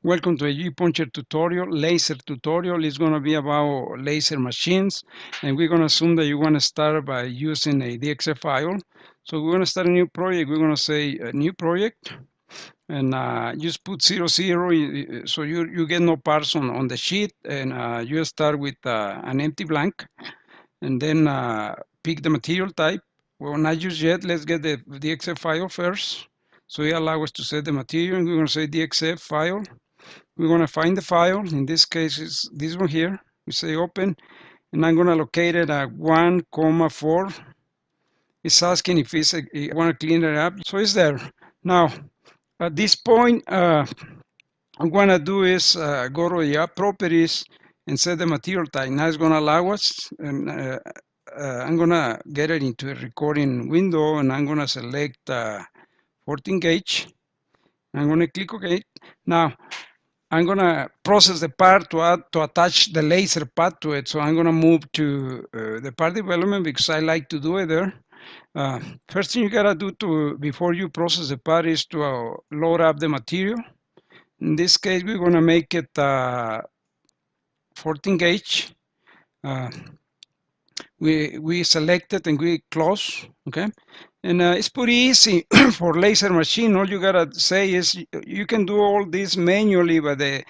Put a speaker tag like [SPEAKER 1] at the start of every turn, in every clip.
[SPEAKER 1] Welcome to a GPuncher tutorial, laser tutorial. It's going to be about laser machines, and we're going to assume that you want to start by using a DXF file. So we're going to start a new project. We're going to say a new project, and just put 00, so you get no parts on the sheet, and you start with an empty blank, and then pick the material type. Well, not just yet. Let's get the DXF file first. So it allows us to set the material, and we're going to say DXF file. We want to find the file. In this case, it's this one here. We say open, and I'm going to locate it at 1,4. It's asking if I want to clean it up. So it's there. Now, at this point, what I'm going to do is go to the app properties and set the material type. Now it's going to allow us, and I'm going to get it into a recording window, and I'm going to select 14 gauge. I'm going to click OK. Now, I'm going to process the part to attach the laser pad to it. So I'm going to move to the part development because I like to do it there. First thing you got to do before you process the part is to load up the material. In this case, we're going to make it 14 gauge. We select it and we close, okay? And it's pretty easy for laser machine. All you gotta say is you can do all this manually, but the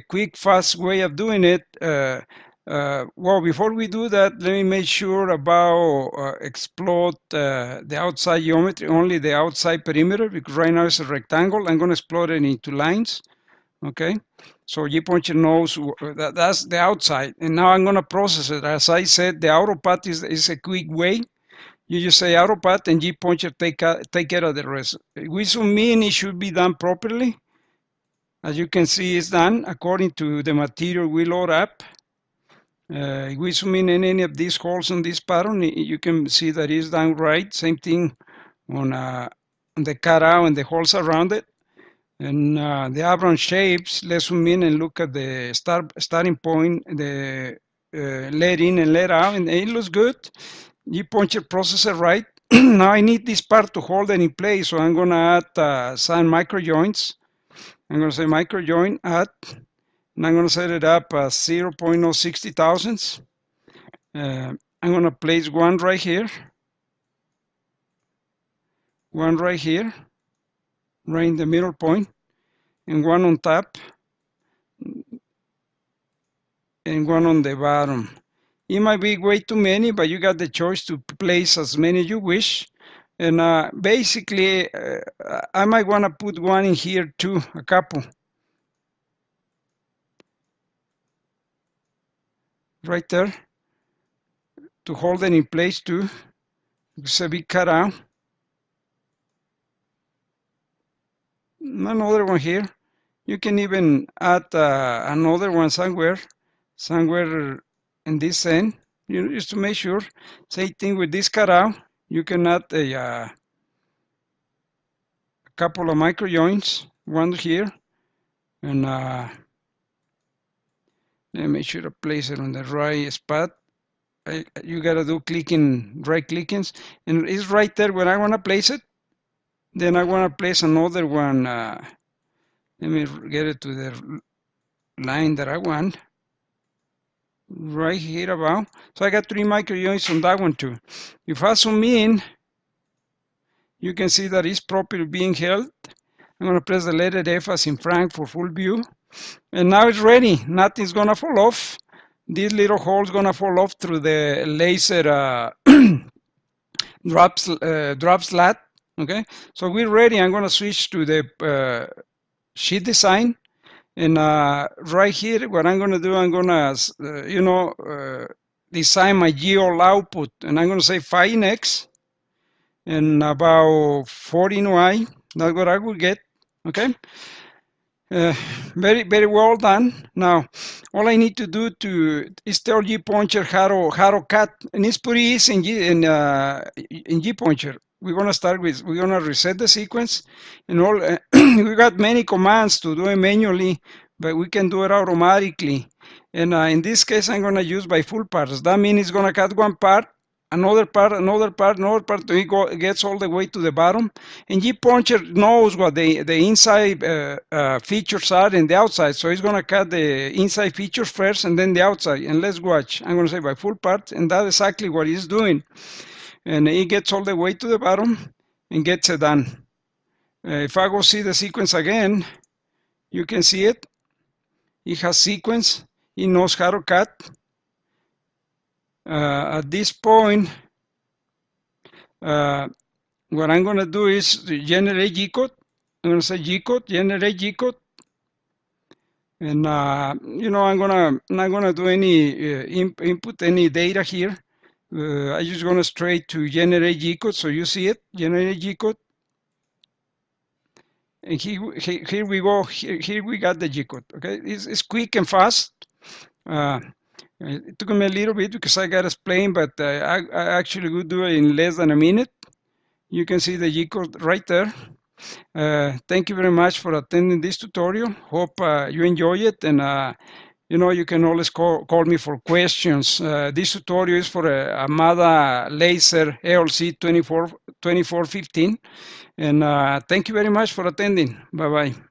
[SPEAKER 1] quick, fast way of doing it. Well, before we do that, let me make sure about explode the outside geometry, only the outside perimeter, because right now it's a rectangle. I'm gonna explode it into lines, okay? So GPuncher knows that's the outside, and now I'm gonna process it. As I said, the auto path is a quick way. You just say auto path and GPuncher take care of the rest. We zoom in, it should be done properly. As you can see, it's done according to the material we load up. We zoom in any of these holes in this pattern, you can see that it's done right. Same thing on the cutout and the holes around it. And the Abraham shapes, let's zoom in and look at the starting point, the let in and let out, and it looks good. GPuncher processor right. Now I need this part to hold it in place, so I'm gonna add some micro joints. I'm gonna say micro joint add, and I'm gonna set it up as 0.060 thousandths. I'm gonna place one right here, right in the middle point, and one on top, and one on the bottom. It might be way too many, but you got the choice to place as many as you wish. And basically, I might want to put one in here too, a couple. Right there, to hold it in place too. It's a big cutout. Another one here. You can even add another one somewhere in this end, just to make sure. Same thing with this cutout. You can add a couple of micro joints, one here, and let me make sure to place it on the right spot. You gotta do right clickings, and it's right there where I want to place it. Then I want to place another one. Let me get it to the line that I want. Right here about. So I got 3 micro joints on that one too. If I zoom in, you can see that it's properly being held. I'm going to press the letter F as in Frank for full view. And now it's ready. Nothing's going to fall off. This little hole is going to fall off through the laser drop slot. Okay, so we're ready. I'm going to switch to the sheet design. And right here, what I'm going to do, I'm going to, design my GEOL output. And I'm going to say 5x and about 14y. That's what I will get. Okay. Very, very well done. Now, all I need to do is tell GPuncher how to cut, and it's pretty easy in GPuncher. We're gonna reset the sequence, and all. We got many commands to do it manually, but we can do it automatically. And in this case, I'm gonna use by full parts. That means it's gonna cut one part another part, till it gets all the way to the bottom. And GPuncher knows what the inside features are and the outside. So it's going to cut the inside features first and then the outside. And let's watch. I'm going to say by full part, and that's exactly what he's doing. And it gets all the way to the bottom and gets it done. If I go see the sequence again, you can see it. It has sequence. It knows how to cut. At this point, what I'm going to do is generate G-code. I'm going to say G-code, generate G-code. And, I'm not going to do any input any data here. I'm just going to straight to generate G-code. So you see it, generate G-code. And here we go. Here we got the G-code. Okay, it's quick and fast. It took me a little bit because I got to explain, but I actually would do it in less than a minute. You can see the G-code right there. Thank you very much for attending this tutorial. Hope you enjoy it, and you can always call me for questions. This tutorial is for a Amada Laser ALC 2415, and thank you very much for attending. Bye-bye.